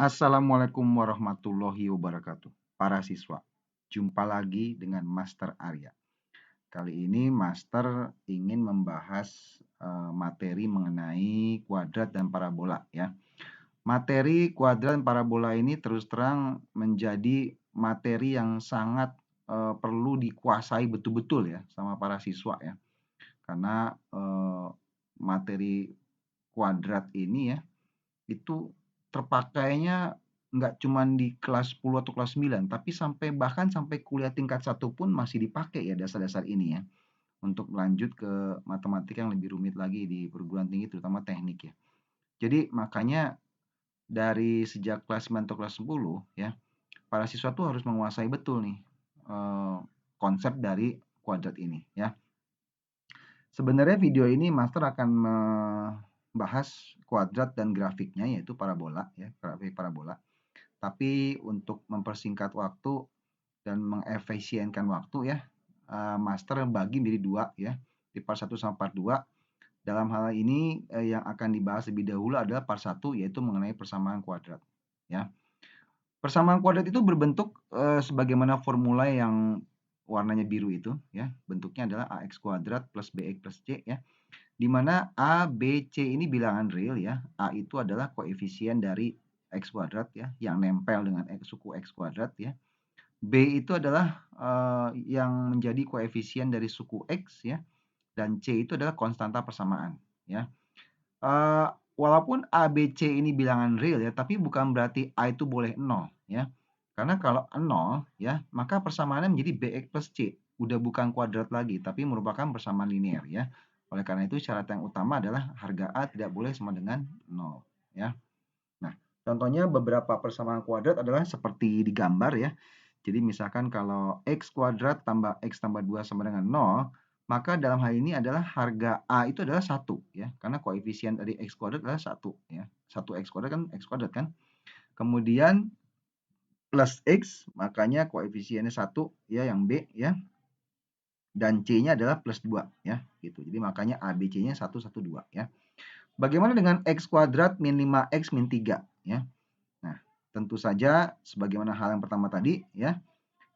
Assalamualaikum warahmatullahi wabarakatuh. Para siswa, jumpa lagi dengan Master Arya. Kali ini Master ingin membahas materi mengenai kuadrat dan parabola ya. Materi kuadrat dan parabola ini terus terang menjadi materi yang sangat perlu dikuasai betul-betul ya sama para siswa ya. Karena materi kuadrat ini ya itu terpakainya nggak cuma di kelas 10 atau kelas 9, tapi bahkan sampai kuliah tingkat 1 pun masih dipakai ya dasar-dasar ini ya, untuk lanjut ke matematika yang lebih rumit lagi di perguruan tinggi terutama teknik ya. Jadi makanya dari sejak kelas 9 atau kelas 10 ya, para siswa tuh harus menguasai betul nih konsep dari kuadrat ini ya. Sebenarnya video ini Master akan membahas kuadrat dan grafiknya yaitu parabola ya, grafik parabola. Tapi untuk mempersingkat waktu dan mengefisienkan waktu ya, Master bagi menjadi 2 ya, di part 1 sama part 2. Dalam hal ini yang akan dibahas lebih dahulu adalah part 1 yaitu mengenai persamaan kuadrat ya. Persamaan kuadrat itu berbentuk sebagaimana formula yang warnanya biru itu ya. Bentuknya adalah ax kuadrat plus bx plus c ya. Di mana A, B, C ini bilangan real ya. A itu adalah koefisien dari x kuadrat ya, yang nempel dengan suku x kuadrat ya. B itu adalah yang menjadi koefisien dari suku x ya. Dan C itu adalah konstanta persamaan ya. Walaupun A, B, C ini bilangan real ya, tapi bukan berarti A itu boleh 0 ya. Karena kalau 0 ya, maka persamaannya menjadi Bx plus C. Udah bukan kuadrat lagi, tapi merupakan persamaan linear ya. Oleh karena itu syarat yang utama adalah harga A tidak boleh sama dengan 0 ya. Nah, contohnya beberapa persamaan kuadrat adalah seperti di gambar ya. Jadi misalkan kalau x kuadrat tambah x tambah 2 sama dengan 0, maka dalam hal ini adalah harga A itu adalah 1 ya. Karena koefisien dari x kuadrat adalah 1 ya. 1x kuadrat kan x kuadrat kan. Kemudian plus x, makanya koefisiennya 1 ya yang B ya. Dan C-nya adalah plus 2 ya gitu. Jadi makanya ABC-nya 1, 1, 2 ya. Bagaimana dengan x kuadrat min 5x min 3 ya. Nah, tentu saja sebagaimana hal yang pertama tadi ya,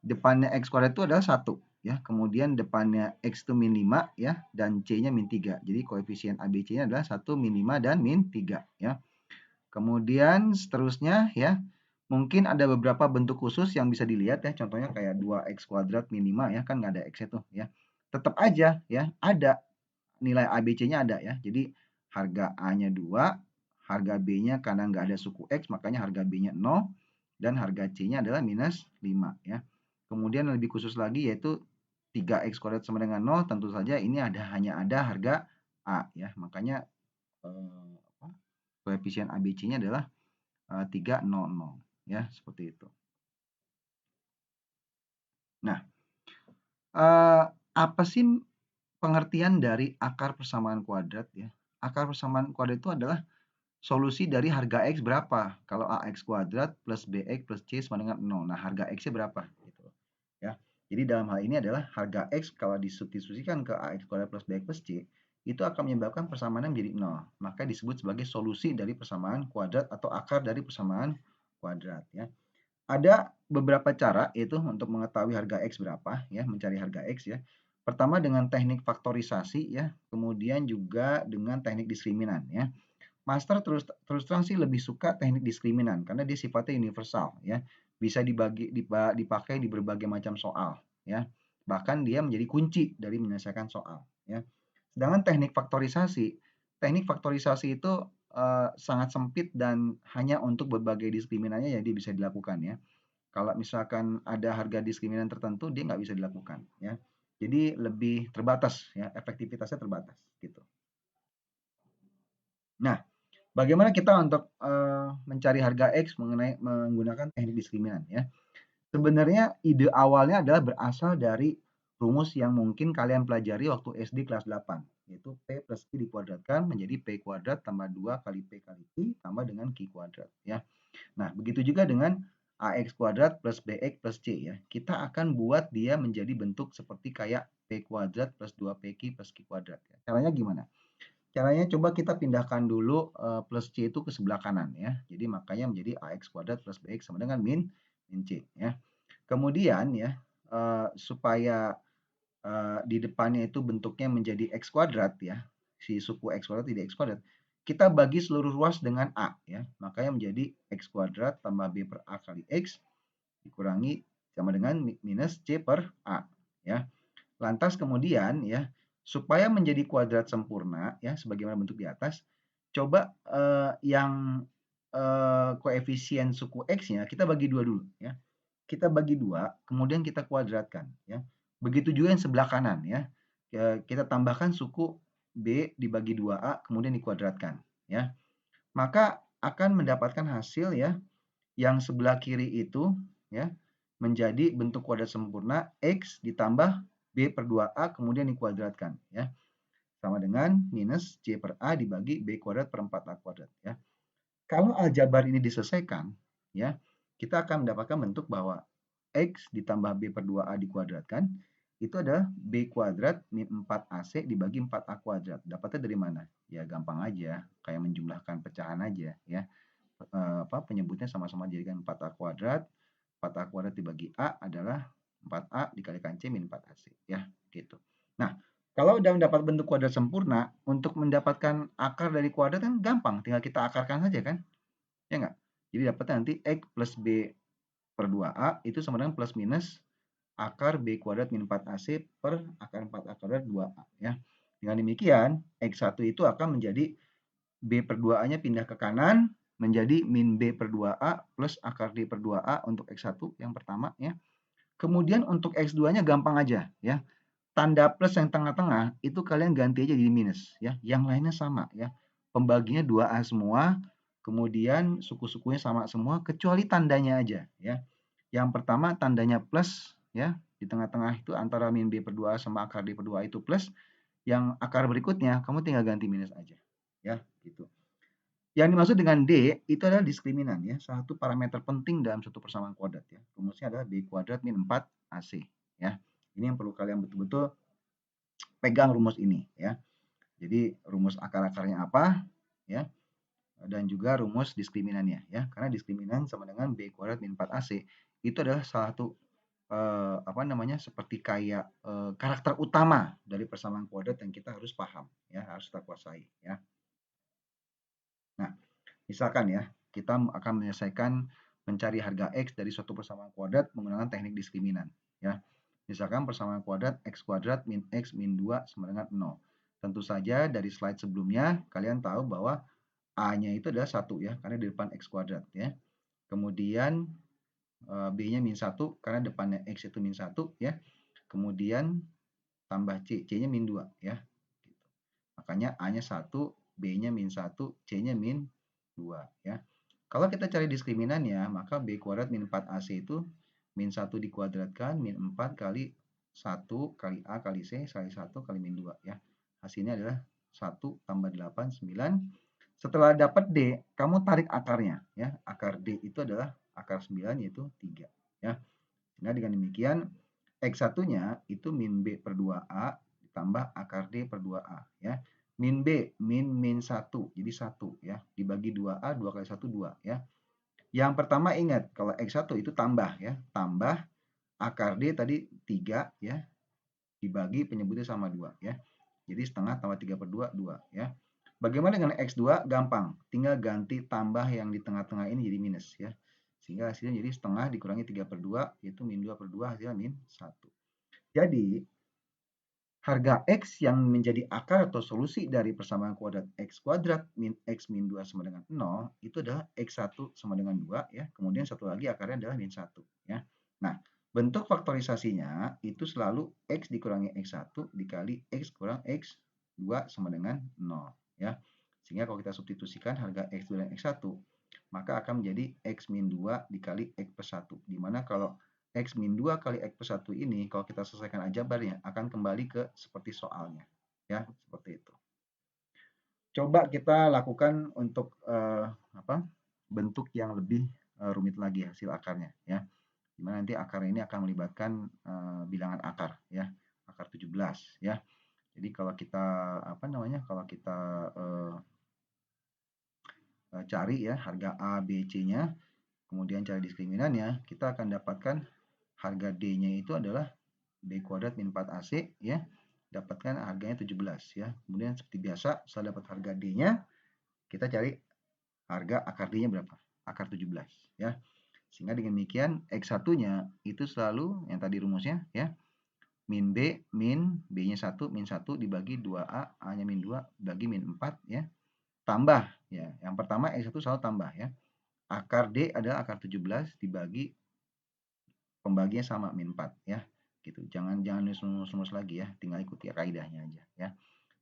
depannya x kuadrat itu adalah 1 ya. Kemudian depannya x itu min 5 ya dan c-nya min 3. Jadi koefisien ABC-nya adalah 1 min 5 dan min 3 ya. Kemudian seterusnya ya, mungkin ada beberapa bentuk khusus yang bisa dilihat ya, contohnya kayak 2x kuadrat min 5 ya, kan nggak ada x itu ya. Tetap aja ya, ada nilai ABC-nya ada ya. Jadi harga A-nya 2, harga B-nya karena nggak ada suku X, makanya harga B-nya 0, dan harga C-nya adalah minus 5 ya. Kemudian lebih khusus lagi yaitu 3x kuadrat sama dengan 0, tentu saja ini hanya ada harga A ya. Makanya koefisien ABC-nya adalah 300 ya, seperti itu. Nah, apa sih pengertian dari akar persamaan kuadrat ya? Akar persamaan kuadrat itu adalah solusi dari harga X berapa? Kalau AX kuadrat plus BX plus C sama dengan 0. Nah, harga X-nya berapa? Gitu. Ya. Jadi dalam hal ini adalah harga X kalau disubstitusikan ke AX kuadrat plus BX plus C, itu akan menyebabkan persamaannya menjadi 0. Maka disebut sebagai solusi dari persamaan kuadrat atau akar dari persamaan kuadrat. Ya. Ada beberapa cara yaitu untuk mengetahui harga X berapa, ya, mencari harga X ya. Pertama dengan teknik faktorisasi ya, kemudian juga dengan teknik diskriminan ya. Master terus terang sih lebih suka teknik diskriminan karena dia sifatnya universal ya. Bisa dipakai di berbagai macam soal ya. Bahkan dia menjadi kunci dari menyelesaikan soal ya. Sedangkan teknik faktorisasi itu sangat sempit dan hanya untuk berbagai diskriminannya jadi bisa dilakukan ya. Kalau misalkan ada harga diskriminan tertentu dia nggak bisa dilakukan ya. Jadi lebih terbatas ya, efektivitasnya terbatas gitu. Nah, bagaimana kita untuk mencari harga X menggunakan teknik diskriminan ya? Sebenarnya ide awalnya adalah berasal dari rumus yang mungkin kalian pelajari waktu SD kelas 8, yaitu P plus Q dikuadratkan menjadi P kuadrat tambah 2 kali P kali Q tambah dengan Q kuadrat ya. Nah, begitu juga dengan AX kuadrat plus BX plus C ya. Kita akan buat dia menjadi bentuk seperti kayak P kuadrat plus 2PQ plus Q kuadrat ya. Caranya gimana? Caranya coba kita pindahkan dulu plus C itu ke sebelah kanan ya. Jadi makanya menjadi AX kuadrat plus BX sama dengan min C ya. Kemudian ya supaya di depannya itu bentuknya menjadi X kuadrat ya. Si suku X kuadrat jadi X kuadrat. Kita bagi seluruh ruas dengan A ya. Makanya menjadi X kuadrat tambah B per A kali X dikurangi sama dengan minus C per A ya. Lantas kemudian ya, supaya menjadi kuadrat sempurna ya sebagaimana bentuk di atas, coba yang koefisien suku X-nya kita bagi dua dulu ya. Kita bagi dua, kemudian kita kuadratkan ya. Begitu juga yang sebelah kanan ya. Kita tambahkan suku B dibagi 2A kemudian dikuadratkan ya. Maka akan mendapatkan hasil ya yang sebelah kiri itu ya menjadi bentuk kuadrat sempurna X ditambah B per 2A kemudian dikuadratkan ya. Sama dengan minus C per A dibagi B kuadrat per 4A kuadrat ya. Kalau aljabar ini diselesaikan ya, kita akan mendapatkan bentuk bahwa X ditambah B per 2A dikuadratkan itu adalah B kuadrat min 4AC dibagi 4A kuadrat. Dapatnya dari mana? Ya gampang aja, kayak menjumlahkan pecahan aja ya. Penyebutnya sama-sama jadikan 4A kuadrat. 4A kuadrat dibagi A adalah 4A dikalikan C min 4AC ya gitu. Nah, kalau udah mendapat bentuk kuadrat sempurna, untuk mendapatkan akar dari kuadrat kan gampang, tinggal kita akarkan saja kan? Ya enggak? Jadi dapatnya nanti X plus B per 2A itu sama dengan plus minus akar B kuadrat min 4AC per akar 4A kuadrat 2A ya. Dengan demikian, X1 itu akan menjadi B per 2A-nya pindah ke kanan menjadi min B per 2A plus akar D per 2A untuk X1 yang pertama ya. Kemudian untuk X2-nya gampang aja ya. Tanda plus yang tengah-tengah itu kalian ganti aja jadi minus ya. Yang lainnya sama ya. Pembaginya 2A semua, kemudian suku-sukunya sama semua kecuali tandanya aja ya. Yang pertama tandanya plus ya. Di tengah-tengah itu antara min B per 2A sama akar D per 2A itu plus. Yang akar berikutnya kamu tinggal ganti minus aja ya gitu. Yang dimaksud dengan D itu adalah diskriminan ya, satu parameter penting dalam suatu persamaan kuadrat ya. Rumusnya adalah B kuadrat min 4AC ya. Ini yang perlu kalian betul-betul pegang rumus ini ya. Jadi rumus akar-akarnya apa ya, dan juga rumus diskriminannya ya. Karena diskriminan sama dengan B kuadrat min 4AC itu adalah salah satu seperti kayak karakter utama dari persamaan kuadrat yang kita harus paham ya, harus kita kuasai ya. Nah, misalkan ya, kita akan menyelesaikan mencari harga X dari suatu persamaan kuadrat menggunakan teknik diskriminan. Ya. Misalkan persamaan kuadrat X kuadrat min X min 2 sama dengan 0. Tentu saja dari slide sebelumnya, kalian tahu bahwa A-nya itu adalah 1 ya, karena di depan X kuadrat ya. Kemudian B-nya min 1, karena depannya X itu min 1 ya. Kemudian tambah C, C-nya min 2 ya. Makanya A-nya 1, B-nya min 1, C-nya min 2 ya. Kalau kita cari diskriminannya, maka B kuadrat min 4AC itu min 1 dikuadratkan min 4 kali 1 kali A kali C kali 1 kali min 2 ya. Hasilnya adalah 1 tambah 8, 9. Setelah dapat D, kamu tarik akarnya ya. Akar D itu adalah akar 9 yaitu 3 ya. Nah, dengan demikian X1-nya itu min B per 2A ditambah akar D per 2A ya. Min B, min 1, jadi 1 ya. Dibagi 2A, 2 kali 1, 2 ya. Yang pertama ingat, kalau X1 itu tambah ya. Tambah akar D tadi 3 ya. Dibagi penyebutnya sama 2 ya. Jadi setengah tambah 3 per 2, 2 ya. Bagaimana dengan X2? Gampang. Tinggal ganti tambah yang di tengah-tengah ini jadi minus ya. Sehingga hasilnya jadi setengah dikurangi 3 per 2, yaitu min 2 per 2 hasilnya min 1. Jadi, harga X yang menjadi akar atau solusi dari persamaan kuadrat X kuadrat min X min 2 sama dengan 0, itu adalah X1 sama dengan 2 ya. Kemudian satu lagi akarnya adalah min 1 ya. Nah, bentuk faktorisasinya itu selalu X dikurangi X1 dikali X kurang X2 sama dengan 0 ya. Sehingga kalau kita substitusikan harga X2 dan X1, maka akan menjadi X min 2 dikali X per 1. Dimana kalau X min 2 kali X per 1 ini, kalau kita selesaikan aljabarnya, akan kembali ke seperti soalnya. Ya, seperti itu. Coba kita lakukan untuk bentuk yang lebih rumit lagi hasil akarnya. Ya. Dimana nanti akar ini akan melibatkan bilangan akar. Ya, akar 17. Ya. Jadi kalau kita cari ya harga A, B, C-nya, kemudian cari diskriminannya, kita akan dapatkan harga D-nya itu adalah D kuadrat min 4AC ya. Dapatkan harganya 17 ya. Kemudian seperti biasa setelah dapat harga D-nya, kita cari harga akar D-nya berapa? Akar 17 ya. Sehingga dengan demikian X1-nya itu selalu yang tadi rumusnya ya. Min B, min B-nya 1, min 1 dibagi 2A, A-nya min 2 bagi min 4 ya. Tambah ya. Yang pertama X1 selalu tambah ya. Akar D adalah akar 17 dibagi pembaginya sama min 4 ya. Gitu. Jangan nulis lagi ya, tinggal ikuti kaidahnya aja ya.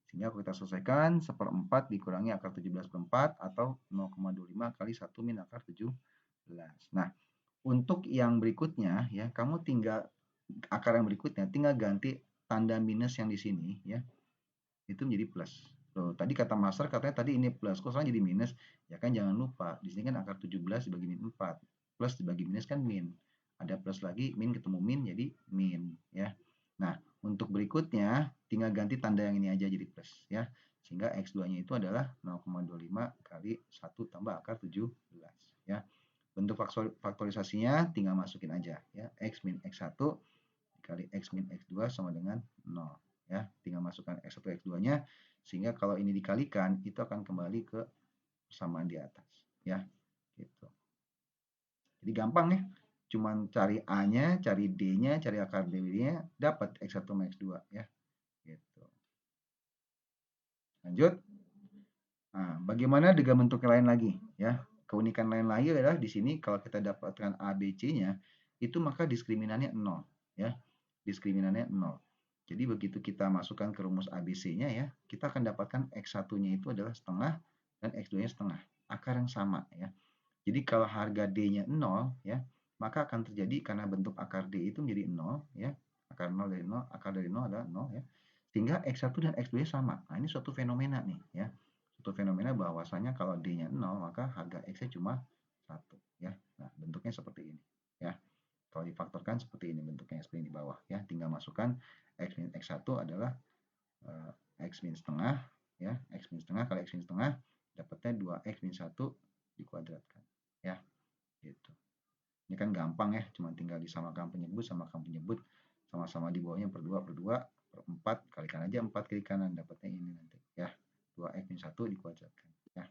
Sehingga kalau kita selesaikan 1/4 dikurangi akar 17 per 4 atau 0,25 kali 1 min akar 17. Nah, untuk yang berikutnya ya, kamu tinggal akar yang berikutnya tinggal ganti tanda minus yang di sini ya. Itu menjadi plus. Loh, tadi kata master katanya tadi ini plus, kok sekarang jadi minus? Ya kan jangan lupa, di sini kan akar 17 dibagi min 4. Plus dibagi minus kan min. Ada plus lagi, min ketemu min jadi min ya. Nah, untuk berikutnya tinggal ganti tanda yang ini aja jadi plus ya. Sehingga X2-nya itu adalah 0,25 kali 1 tambah akar 17 ya. Bentuk faktorisasinya tinggal masukin aja ya. X min X1 dikali X min X2 sama dengan 0 ya. Tinggal masukkan X1 X2-nya sehingga kalau ini dikalikan itu akan kembali ke persamaan di atas ya. Gitu. Jadi gampang ya. Cuman cari A-nya, cari D-nya, cari akar D-nya, dapat X1 sama X2 ya. Gitu. Lanjut. Nah, bagaimana dengan bentuk lain lagi ya? Keunikan lain lagi adalah di sini kalau kita dapatkan A, B, C-nya itu maka diskriminannya 0 ya. Diskriminannya 0. Jadi begitu kita masukkan ke rumus ABC-nya ya, kita akan dapatkan X1-nya itu adalah setengah dan X2-nya setengah. Akar yang sama ya. Jadi kalau harga D-nya 0 ya, maka akan terjadi karena bentuk akar D itu menjadi 0 ya. Akar 0 dari 0, akar dari 0 adalah 0 ya. Sehingga X1 dan X2-nya sama. Nah, ini suatu fenomena nih ya. Suatu fenomena bahwasanya kalau D-nya 0, maka harga X-nya cuma 1 ya. Nah, bentuknya seperti ini ya. Kalau difaktorkan seperti ini bentuknya seperti ini di bawah ya. Tinggal masukkan X min X1 adalah X min setengah ya. X min setengah kali X min setengah dapatnya 2X min 1 dikuadratkan ya. Gitu. Ini kan gampang ya, cuma tinggal disamakan penyebut sama penyebut sama-sama di bawahnya per 2 per 2 per 4 kalikan aja 4 kiri kanan dapatnya ini nanti ya. 2X min 1 dikuadratkan ya.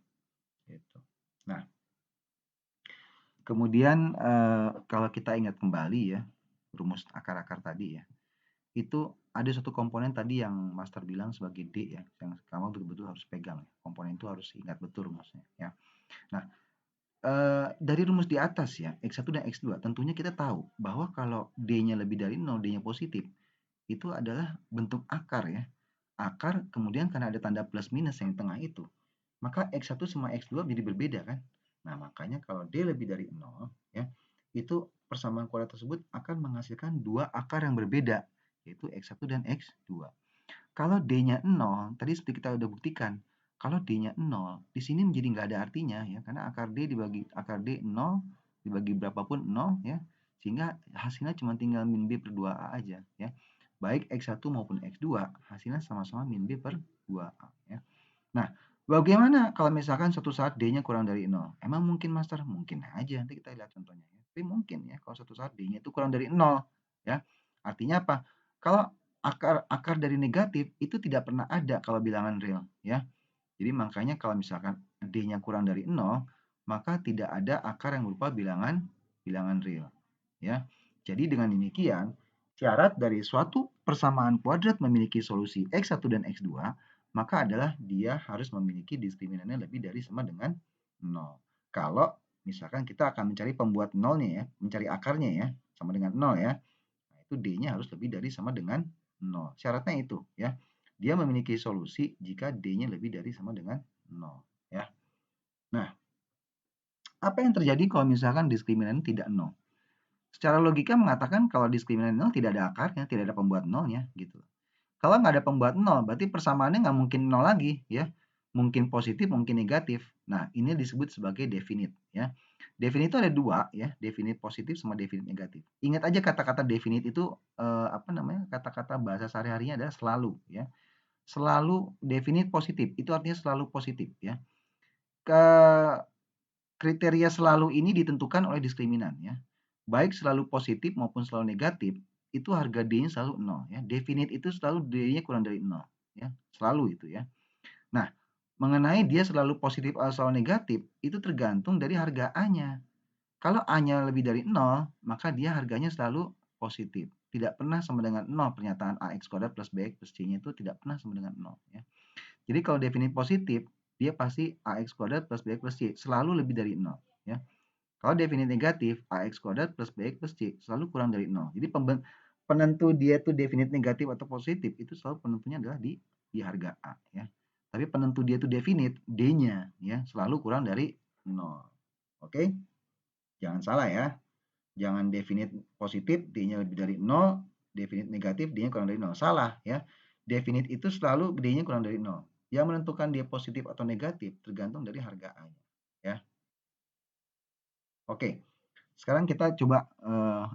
Gitu. Nah, kemudian kalau kita ingat kembali ya, rumus akar-akar tadi ya, itu ada satu komponen tadi yang Master bilang sebagai D ya, yang kamu betul-betul harus pegang. Komponen itu harus ingat betul rumusnya ya. Nah, dari rumus di atas ya, X1 dan X2, tentunya kita tahu bahwa kalau D-nya lebih dari 0, D-nya positif, itu adalah bentuk akar ya. Akar kemudian karena ada tanda plus minus yang di tengah itu, maka X1 sama X2 jadi berbeda kan. Nah, makanya kalau D lebih dari 0 ya, itu persamaan kuadrat tersebut akan menghasilkan dua akar yang berbeda, yaitu X1 dan X2. Kalau D-nya 0, tadi seperti kita udah buktikan, kalau D-nya 0, di sini menjadi nggak ada artinya ya, karena akar D dibagi akar D 0 dibagi berapapun 0 ya, sehingga hasilnya cuma tinggal min B per 2A aja ya. Baik X1 maupun X2 hasilnya sama-sama min B per 2A ya. Nah, bagaimana kalau misalkan suatu saat D-nya kurang dari 0? Emang mungkin Master? Mungkin aja, nanti kita lihat contohnya ya. Tapi mungkin ya kalau suatu saat D-nya itu kurang dari 0 ya. Artinya apa? Kalau akar dari negatif itu tidak pernah ada kalau bilangan real ya. Jadi makanya kalau misalkan D-nya kurang dari 0, maka tidak ada akar yang berupa bilangan real ya. Jadi dengan demikian, syarat dari suatu persamaan kuadrat memiliki solusi X1 dan X2, maka adalah dia harus memiliki diskriminannya lebih dari sama dengan 0. Kalau misalkan kita akan mencari pembuat nolnya ya, mencari akarnya ya, sama dengan 0 ya. Nah, itu D-nya harus lebih dari sama dengan 0. Syaratnya itu ya. Dia memiliki solusi jika D-nya lebih dari sama dengan 0 ya. Nah, apa yang terjadi kalau misalkan diskriminan tidak 0? Secara logika mengatakan kalau diskriminan 0 tidak ada akarnya, tidak ada pembuat nolnya gitu. Kalau nggak ada pembuat 0, berarti persamaannya nggak mungkin 0 lagi ya. Mungkin positif, mungkin negatif. Nah, ini disebut sebagai definite ya. Definite itu ada dua ya, definite positif sama definite negatif. Ingat aja kata-kata definite itu kata-kata bahasa sehari-harinya adalah selalu ya. selalu definite positif. Itu artinya selalu positif ya. Kriteria selalu ini ditentukan oleh diskriminan ya. Baik selalu positif maupun selalu negatif, itu harga D-nya selalu 0 ya. Definite itu selalu D-nya kurang dari 0 ya. Selalu itu ya. Nah, mengenai dia selalu positif atau selalu negatif, itu tergantung dari harga A-nya. Kalau A-nya lebih dari 0, maka dia harganya selalu positif. Tidak pernah sama dengan 0 pernyataan AX kuadrat plus BX plus C-nya itu tidak pernah sama dengan 0 ya. Jadi kalau definite positif, dia pasti AX kuadrat plus BX plus C selalu lebih dari 0 ya. Kalau definite negatif, AX kuadrat plus BX plus C selalu kurang dari 0. Jadi penentu dia tuh definite negatif atau positif itu selalu penentunya adalah di harga A ya. Tapi penentu dia tuh definite, D-nya ya selalu kurang dari 0. Oke? Jangan salah ya. Jangan definite positif, D-nya lebih dari 0, definite negatif, D-nya kurang dari 0. Salah ya. Definite itu selalu D-nya kurang dari 0. Yang menentukan dia positif atau negatif tergantung dari harga A-nya ya. Oke. Sekarang kita coba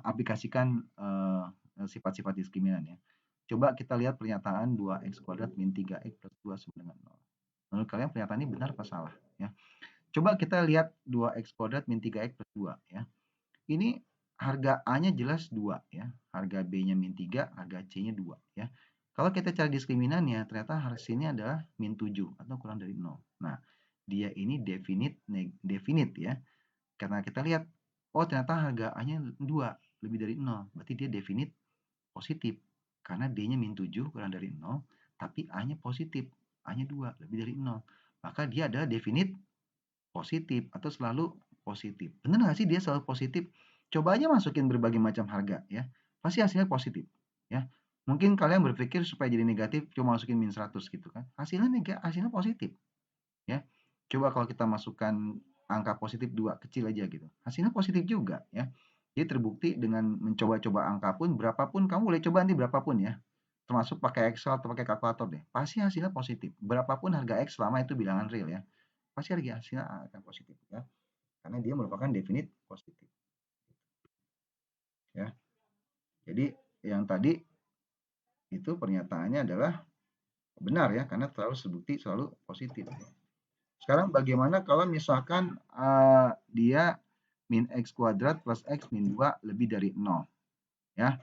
aplikasikan sifat-sifat diskriminan ya. Coba kita lihat pernyataan 2x kuadrat min 3x plus 2 sama dengan 0. Menurut kalian pernyataan ini benar apa salah ya? Coba kita lihat 2x kuadrat min 3x plus 2 ya. Ini harga A-nya jelas 2 ya. Harga B-nya min 3, harga C-nya 2 ya. Kalau kita cari diskriminannya, ternyata hasilnya adalah min 7 atau kurang dari 0. Nah, dia ini definite ya. Karena kita lihat, oh ternyata harga A-nya 2, lebih dari 0. Berarti dia definite positif. Karena D-nya min 7 kurang dari 0, tapi A-nya positif. A-nya 2, lebih dari 0. Maka dia adalah definite positif atau selalu positif. Benar nggak sih dia selalu positif? Coba aja masukin berbagai macam harga ya. Pasti hasilnya positif ya. Mungkin kalian berpikir supaya jadi negatif cuma masukin min 100 gitu kan. Hasilnya positif ya. Coba kalau kita masukkan angka positif 2 kecil aja gitu. Hasilnya positif juga ya. Jadi terbukti dengan mencoba-coba angka pun berapapun kamu boleh coba nanti berapapun ya. Termasuk pakai Excel atau pakai kalkulator deh. Pasti hasilnya positif. Berapapun harga X selama itu bilangan real ya. Pasti hasilnya akan positif ya. Karena dia merupakan definite positif. Ya. Jadi yang tadi itu pernyataannya adalah benar ya karena terbukti selalu positif. Sekarang bagaimana kalau misalkan dia min x kuadrat plus x min 2 lebih dari 0 ya.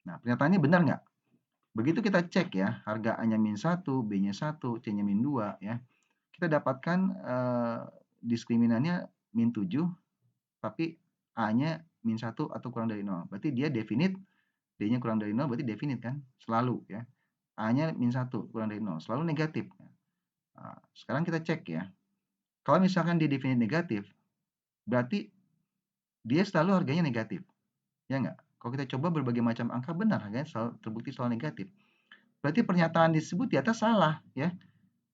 Nah, pernyataannya benar nggak? Begitu kita cek ya, harga A-nya min 1, B-nya 1, C-nya min 2 ya. Kita dapatkan diskriminannya min 7 tapi A-nya min 1 atau kurang dari 0. Berarti dia definite, D-nya kurang dari 0 berarti definite kan? Selalu ya. A-nya min 1 kurang dari 0, selalu negatif. Nah, sekarang kita cek ya. Kalau misalkan dia definite negatif, berarti dia selalu harganya negatif. Ya enggak? Kalau kita coba berbagai macam angka benar harganya terbukti selalu negatif. Berarti pernyataan disebut di atas salah ya.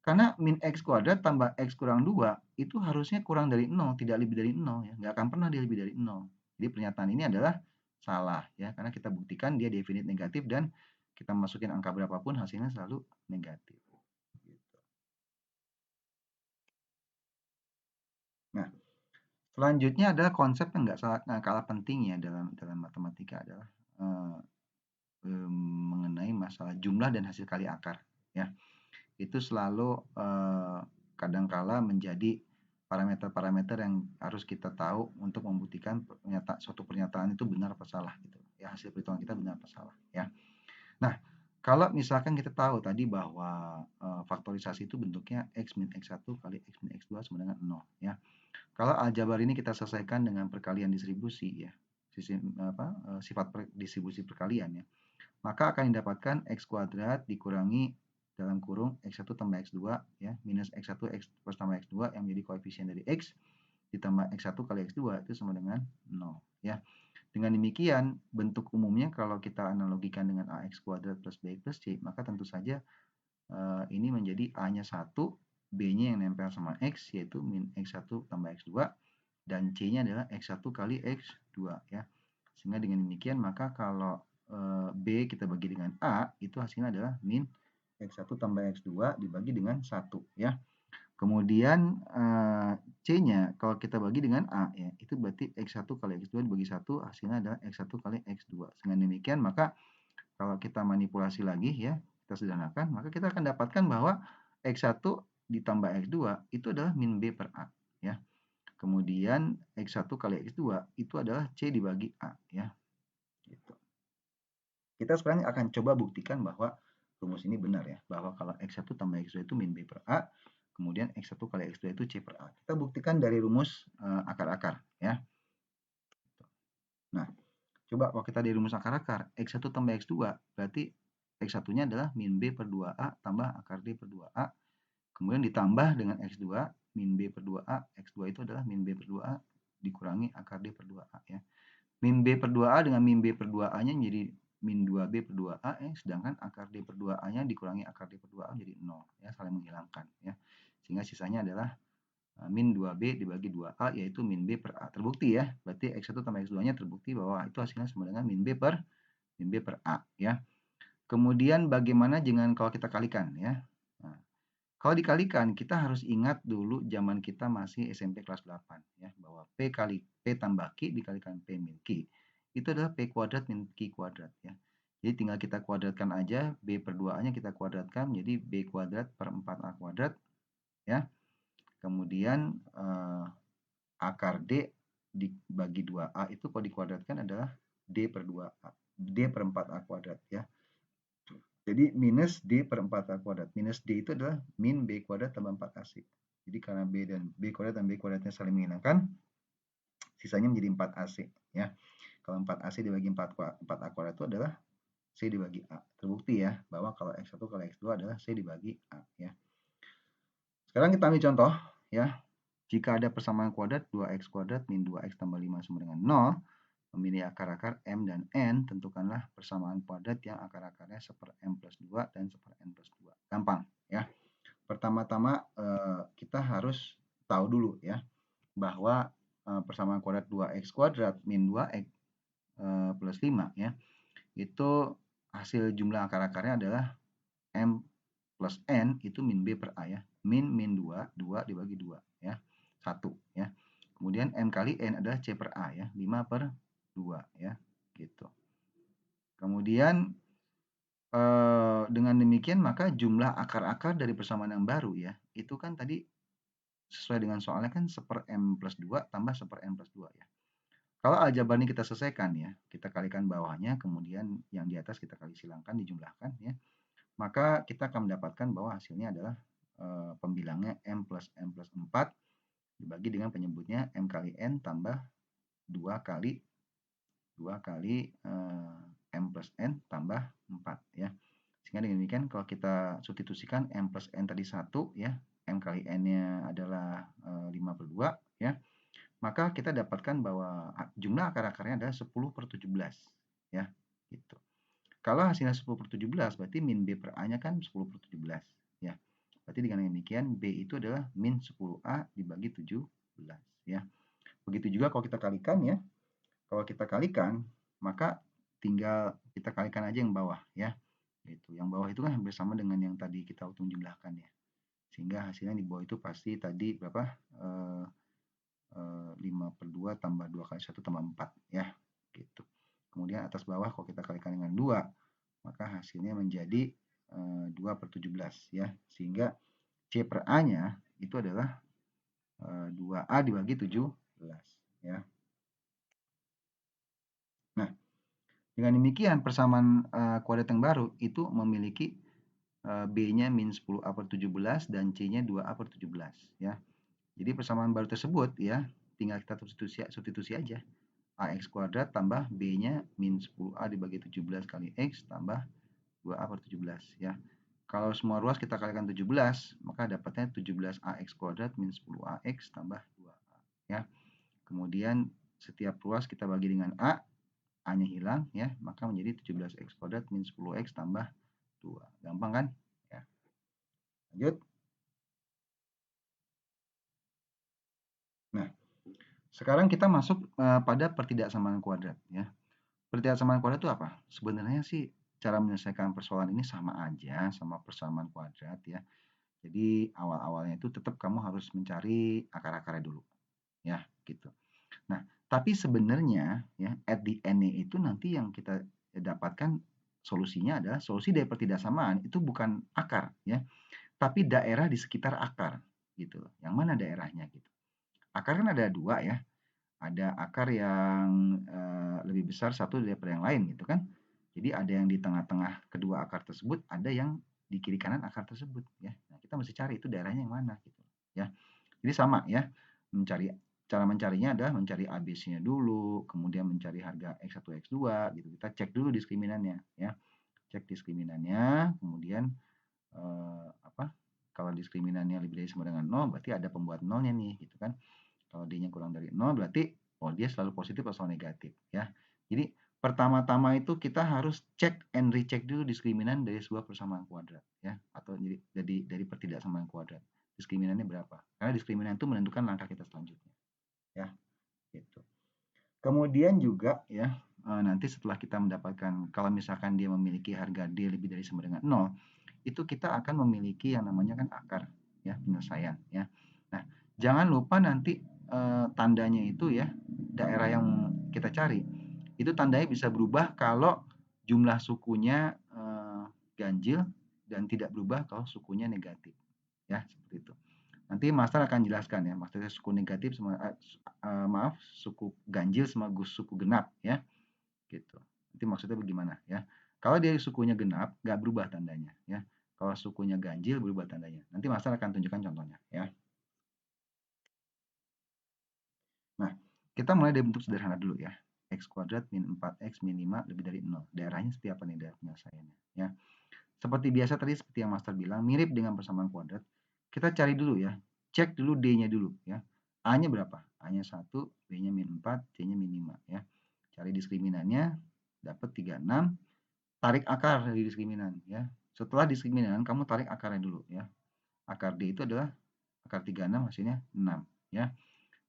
Karena min x kuadrat tambah x kurang 2 itu harusnya kurang dari 0, tidak lebih dari 0 ya. Nggak akan pernah dia lebih dari 0. Jadi pernyataan ini adalah salah ya, karena kita buktikan dia definite negatif dan kita masukin angka berapapun hasilnya selalu negatif. Gitu. Nah, selanjutnya adalah konsep yang nggak kalah penting ya dalam matematika adalah mengenai masalah jumlah dan hasil kali akar ya. Itu selalu kadangkala menjadi parameter-parameter yang harus kita tahu untuk membuktikan suatu pernyataan itu benar apa salah gitu. Ya hasil perhitungan kita benar apa salah ya. Nah, kalau misalkan kita tahu tadi bahwa faktorisasi itu bentuknya x min x1 kali x min x2 sama dengan 0 ya. Kalau aljabar ini kita selesaikan dengan perkalian distribusi ya. Sifat distribusi perkalian ya. Maka akan didapatkan x kuadrat dikurangi dalam kurung x1 tambah x2 ya, minus x1 x plus tambah x2 yang menjadi koefisien dari x ditambah x1 kali x2 itu sama dengan 0 ya. Dengan demikian bentuk umumnya kalau kita analogikan dengan ax kuadrat plus bx plus c, maka tentu saja ini menjadi a-nya 1, b-nya yang nempel sama x yaitu min x1 tambah x2 dan c-nya adalah x1 kali x2 ya. Sehingga dengan demikian maka kalau B kita bagi dengan A itu hasilnya adalah min X1 tambah X2 dibagi dengan 1 ya. Kemudian C-nya kalau kita bagi dengan A ya, itu berarti X1 kali X2 dibagi 1 hasilnya adalah X1 kali X2. Dengan demikian maka kalau kita manipulasi lagi ya, kita sederhanakan, maka kita akan dapatkan bahwa X1 ditambah X2 itu adalah min B per A, ya. Kemudian X1 kali X2 itu adalah C dibagi A, ya. Gitu. Kita sekarang akan coba buktikan bahwa rumus ini benar, ya, bahwa kalau X1 tambah X2 itu min B per A, kemudian X1 kali X2 itu C per A. Kita buktikan dari rumus akar-akar, ya. Nah, coba kalau kita dari rumus akar-akar, X1 tambah X2, berarti X1-nya adalah min B per 2A tambah akar D per 2A, kemudian ditambah dengan X2, min B per 2A, X2 itu adalah min B per 2A dikurangi akar D per 2A, ya. Min B per 2A dengan min B per 2A-nya menjadi min 2B per 2A, ya, sedangkan akar D per 2A-nya dikurangi akar D per 2A menjadi 0, ya, saling menghilangkan, ya. Sehingga sisanya adalah min 2B dibagi 2A, yaitu min B per A. Terbukti, ya, berarti X1 tambah X2-nya terbukti bahwa itu hasilnya sama dengan min B per A, ya. Kemudian bagaimana dengan kalau kita kalikan, ya. Nah, kalau dikalikan, kita harus ingat dulu zaman kita masih SMP kelas 8, ya, bahwa P kali P tambah Q dikalikan P min Q itu adalah P kuadrat min Q kuadrat, ya. Jadi tinggal kita kuadratkan aja, B per 2A-nya kita kuadratkan menjadi B kuadrat per 4A kuadrat, ya. Kemudian akar D dibagi 2A itu kalau dikuadratkan adalah D per 2A, D per 4A kuadrat, ya. Jadi minus D per 4A kuadrat. Minus D itu adalah min B kuadrat tambah 4AC. Jadi karena B kuadrat dan B kuadratnya saling menghilangkan, sisanya menjadi 4AC, ya. Kalau 4AC dibagi 4A kuadrat itu adalah C dibagi A. Terbukti, ya, bahwa kalau X1 kali X2 adalah C dibagi A, ya. Sekarang kita ambil contoh, ya. Jika ada persamaan kuadrat 2x kuadrat min 2x tambah 5 sama dengan 0, memilih akar-akar M dan N, tentukanlah persamaan kuadrat yang akar-akarnya 1/M plus 2 dan 1/N plus 2. Gampang, ya. Pertama-tama kita harus tahu dulu, ya, bahwa persamaan kuadrat 2x kuadrat min 2x plus 5, ya, itu hasil jumlah akar-akarnya adalah M plus N itu min B per A, ya. Min 2 dibagi 2, ya. 1, ya. Kemudian M kali N adalah C per A, ya. 5 per 2, ya. Gitu. Kemudian dengan demikian maka jumlah akar-akar dari persamaan yang baru, ya, itu kan tadi sesuai dengan soalnya kan 1/M plus 2 tambah 1/N plus 2, ya. Kalau aljabar ini kita selesaikan, ya, kita kalikan bawahnya, kemudian yang di atas kita kali silangkan, dijumlahkan, ya, maka kita akan mendapatkan bahwa hasilnya adalah pembilangnya M plus 4 dibagi dengan penyebutnya M kali N tambah 2 kali M plus N tambah 4, ya. Sehingga dengan demikian kalau kita substitusikan M plus N tadi 1, ya, M kali N-nya adalah 5 per 2, ya, maka kita dapatkan bahwa jumlah akar-akarnya adalah 10 per 17, ya, gitu. Kalau hasilnya 10 per 17 berarti min B per A-nya kan 10 per 17, ya. Berarti dengan demikian B itu adalah min 10A dibagi 17, ya. Begitu juga kalau kita kalikan, ya. Kalau kita kalikan, maka tinggal kita kalikan aja yang bawah, ya. Gitu. Yang bawah itu kan hampir sama dengan yang tadi kita hitung jumlahkan, ya. Sehingga hasilnya di bawah itu pasti tadi berapa? 5 per 2 tambah 2 kali 1 tambah 4, ya. Gitu. Kemudian atas bawah kalau kita kalikan dengan 2, maka hasilnya menjadi 2 per 17, ya. Sehingga C per A-nya itu adalah 2A dibagi 17, ya. Nah, dengan demikian persamaan kuadrat yang baru itu memiliki B-nya min 10A per 17 dan C-nya 2A per 17, ya. Jadi persamaan baru tersebut, ya, tinggal kita substitusi aja. AX kuadrat tambah B-nya min 10A dibagi 17 kali X tambah 2A per 17, ya. Kalau semua ruas kita kalikan 17, maka dapatnya 17AX kuadrat min 10AX tambah 2A, ya. Kemudian setiap ruas kita bagi dengan A, A-nya hilang, ya, maka menjadi 17X kuadrat min 10X tambah 2. Gampang kan? Ya. Lanjut. Nah, sekarang kita masuk pada pertidaksamaan kuadrat, ya. Pertidaksamaan kuadrat itu apa? Sebenarnya sih cara menyelesaikan persoalan ini sama aja sama persamaan kuadrat, ya. Jadi awal-awalnya itu tetap kamu harus mencari akar-akarnya dulu, ya, gitu. Nah, tapi sebenarnya, ya, at the end-nya itu nanti yang kita dapatkan solusinya adalah solusi dari pertidaksamaan itu bukan akar ya, tapi daerah di sekitar akar gitu. Yang mana daerahnya gitu. Akar kan ada dua ya. Ada akar yang lebih besar satu daripada yang lain gitu kan. Jadi ada yang di tengah-tengah kedua akar tersebut, ada yang di kiri kanan akar tersebut ya. Nah, kita mesti cari itu daerahnya yang mana gitu ya. Jadi sama ya. Cara mencarinya adalah mencari ABC-nya dulu, kemudian mencari harga X1, X2 gitu. Kita cek dulu diskriminannya ya. Cek diskriminannya, kemudian kalau diskriminannya lebih dari sama dengan 0 berarti ada pembuat nolnya nih gitu kan. Kalau D-nya kurang dari 0 berarti dia selalu positif atau negatif ya. Jadi pertama-tama itu kita harus cek and recheck dulu diskriminan dari sebuah persamaan kuadrat ya, atau jadi dari pertidaksamaan kuadrat. Diskriminannya berapa? Karena diskriminan itu menentukan langkah kita selanjutnya ya. Gitu. Kemudian juga ya, nanti setelah kita mendapatkan kalau misalkan dia memiliki harga D lebih dari sama dengan 0, itu kita akan memiliki yang namanya kan akar ya, penyelesaian ya. Nah, jangan lupa nanti tandanya itu ya, daerah yang kita cari itu tandanya bisa berubah kalau jumlah sukunya ganjil dan tidak berubah kalau sukunya negatif ya, seperti itu. Nanti master akan jelaskan ya, maksudnya suku negatif sama suku ganjil sama suku genap ya, gitu. Nanti maksudnya bagaimana ya? Kalau dia sukunya genap, nggak berubah tandanya ya. Kalau sukunya ganjil berubah tandanya. Nanti master akan tunjukkan contohnya ya. Nah, kita mulai dari bentuk sederhana dulu ya. X kuadrat min 4x min 5 lebih dari 0. Daerahnya seperti apa nih daerah penyelesaiannya ya. Seperti biasa tadi seperti yang master bilang, mirip dengan persamaan kuadrat. Kita cari dulu ya. Cek dulu D-nya dulu ya. A-nya berapa? A-nya 1, B-nya min 4, C-nya min 5 ya. Cari diskriminannya, dapat 36. Tarik akar dari diskriminan ya. Setelah diskriminan, kamu tarik akarnya dulu ya. Akar D itu adalah akar 36 hasilnya 6 ya.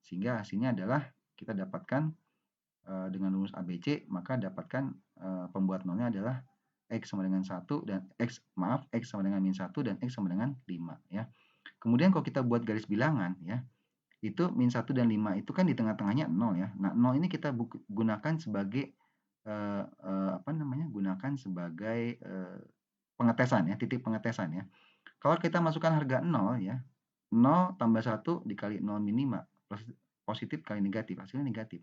Sehingga hasilnya adalah kita dapatkan dengan rumus ABC, maka dapatkan pembuat nolnya adalah X sama dengan 1 dan X sama dengan min 1 dan X sama dengan 5 ya. Kemudian kalau kita buat garis bilangan ya, itu min 1 dan 5 itu kan di tengah-tengahnya 0 ya. Nah, 0 ini kita gunakan sebagai gunakan sebagai pengetesan ya, titik pengetesan ya. Kalau kita masukkan harga 0 ya, 0 tambah 1 dikali 0 min 5 positif kali negatif, hasilnya negatif.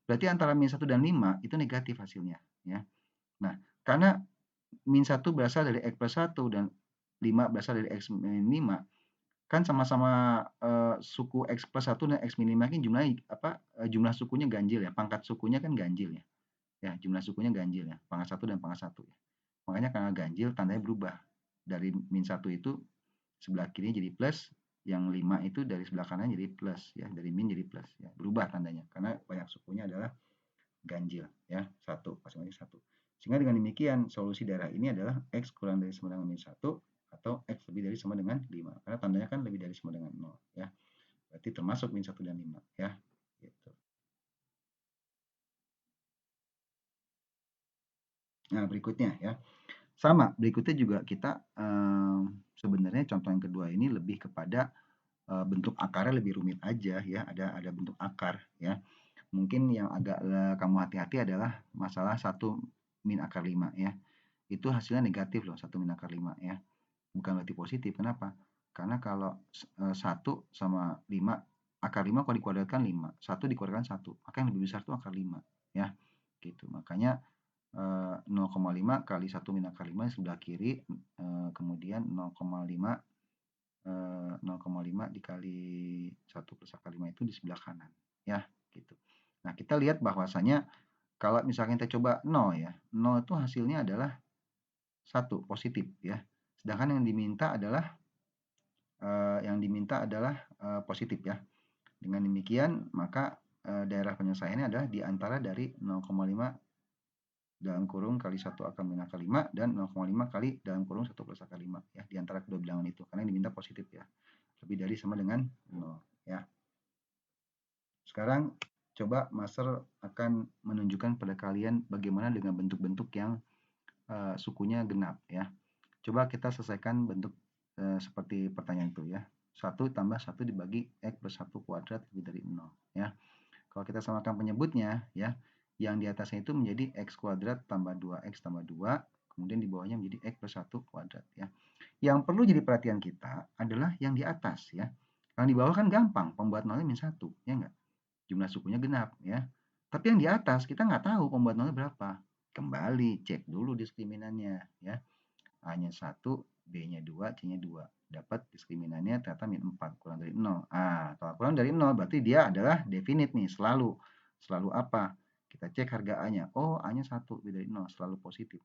Berarti antara min 1 dan 5 itu negatif hasilnya ya. Nah, karena min 1 berasal dari X plus 1 dan 5 berasal dari X min 5, kan sama-sama suku X plus 1 dan X min 5 kan jumlah sukunya ganjil ya, pangkat sukunya kan ganjil ya. Ya, jumlah sukunya ganjil ya, pangkat 1 dan pangkat 1 ya. Makanya karena ganjil tandanya berubah. Dari min 1 itu sebelah kiri jadi plus, yang 5 itu dari sebelah kanan jadi plus ya, dari min jadi plus ya. Berubah tandanya karena banyak sukunya adalah ganjil ya, 1, masing-masing 1. Sehingga dengan demikian solusi daerah ini adalah X kurang dari sama dengan min 1 atau X lebih dari sama dengan 5. Karena tandanya kan lebih dari sama dengan 0 ya. Berarti termasuk min 1 dan 5 ya. Gitu. Nah, berikutnya ya. Sama, berikutnya juga kita sebenarnya contoh yang kedua ini lebih kepada bentuk akarnya lebih rumit aja ya, ada bentuk akar ya. Mungkin yang agak kamu hati-hati adalah masalah 1 min akar 5 ya. Itu hasilnya negatif loh, 1 min akar 5 ya. Bukan berarti positif. Kenapa? Karena kalau 1 sama 5, akar 5 kalau dikuadratkan 5, 1 dikuadratkan 1, maka yang lebih besar itu akar 5 ya. Gitu. Makanya 0,5 kali 1 min akar 5 sebelah kiri, kemudian 0,5 dikali 1 plus akar 5 itu di sebelah kanan ya, gitu. Nah, kita lihat bahwasanya kalau misalkan kita coba 0 ya, 0 itu hasilnya adalah 1 positif ya. Sedangkan yang diminta adalah positif ya. Dengan demikian maka daerah penyelesaiannya adalah di antara dari 0,5 dalam kurung kali 1 akar min akar 5 dan 0,5 kali dalam kurung 1 plus akar 5 ya, di antara kedua bilangan itu karena yang diminta positif ya. Lebih dari sama dengan 0 ya. Sekarang coba master akan menunjukkan pada kalian bagaimana dengan bentuk-bentuk yang sukunya genap ya. Coba kita selesaikan bentuk seperti pertanyaan itu ya. 1 tambah 1 dibagi X plus 1 kuadrat lebih dari 0 ya. Kalau kita samakan penyebutnya ya, yang di atasnya itu menjadi X kuadrat tambah 2X tambah 2, kemudian di bawahnya menjadi X plus 1 kuadrat ya. Yang perlu jadi perhatian kita adalah yang di atas ya. Yang di bawah kan gampang, pembuat nolnya min 1, ya enggak? Jumlah sukunya genap ya. Tapi yang di atas kita nggak tahu pembuat nolnya berapa. Kembali cek dulu diskriminannya ya. A-nya 1, B-nya 2, C-nya 2. Dapat diskriminannya ternyata min 4 kurang dari 0. Kalau kurang dari 0 berarti dia adalah definite nih, selalu. Selalu apa? Kita cek harga A-nya. Oh, A-nya 1 lebih dari 0, selalu positif.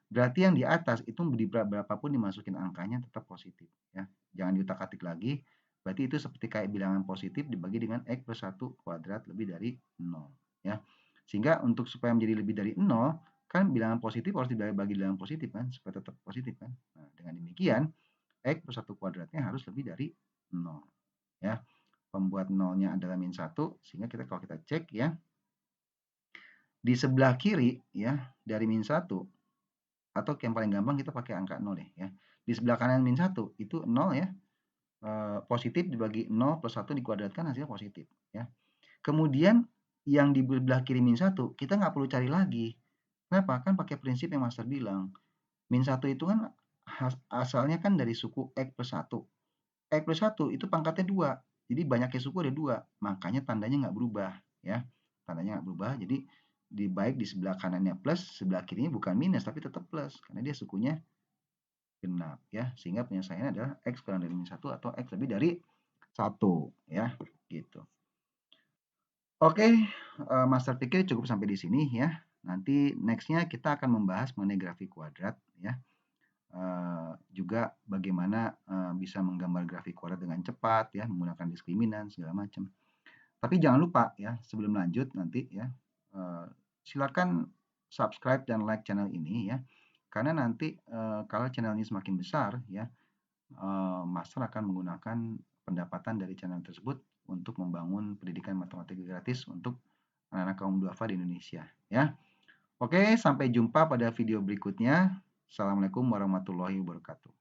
Berarti yang di atas itu berapapun dimasukin angkanya tetap positif ya. Jangan diutak-atik lagi. Berarti itu seperti kayak bilangan positif dibagi dengan X plus 1 kuadrat lebih dari 0 ya. Sehingga untuk supaya menjadi lebih dari 0, kan bilangan positif harus dibagi bilangan positif kan supaya tetap positif kan. Nah, dengan demikian X plus 1 kuadratnya harus lebih dari 0 ya. Pembuat nolnya adalah min 1 sehingga kalau kita cek ya di sebelah kiri ya dari min 1 atau yang paling gampang kita pakai angka 0 deh ya. Di sebelah kanan min 1 itu 0 ya. Positif dibagi 0 plus 1 dikuadratkan hasilnya positif ya. Kemudian yang di sebelah kiri min 1 kita nggak perlu cari lagi. Kenapa? Kan pakai prinsip yang master bilang. Min 1 itu kan asalnya kan dari suku X plus 1. X plus 1 itu pangkatnya 2. Jadi banyaknya suku ada 2. Makanya tandanya nggak berubah ya. Tandanya nggak berubah. Jadi baik di sebelah kanannya plus, sebelah kirinya bukan minus tapi tetap plus karena dia sukunya genap ya. Sehingga penyelesaiannya adalah X kurang dari min 1 atau X lebih dari 1 ya gitu. Oke, master pikir cukup sampai di sini ya. Nanti nextnya kita akan membahas mengenai grafik kuadrat ya. Juga bagaimana bisa menggambar grafik kuadrat dengan cepat ya, menggunakan diskriminan segala macam. Tapi jangan lupa ya, sebelum lanjut nanti ya, silakan subscribe dan like channel ini ya. Karena nanti kalau channel ini semakin besar ya, Master akan menggunakan pendapatan dari channel tersebut untuk membangun pendidikan matematika gratis untuk anak-anak kaum duafa di Indonesia ya. Oke, sampai jumpa pada video berikutnya. Assalamualaikum warahmatullahi wabarakatuh.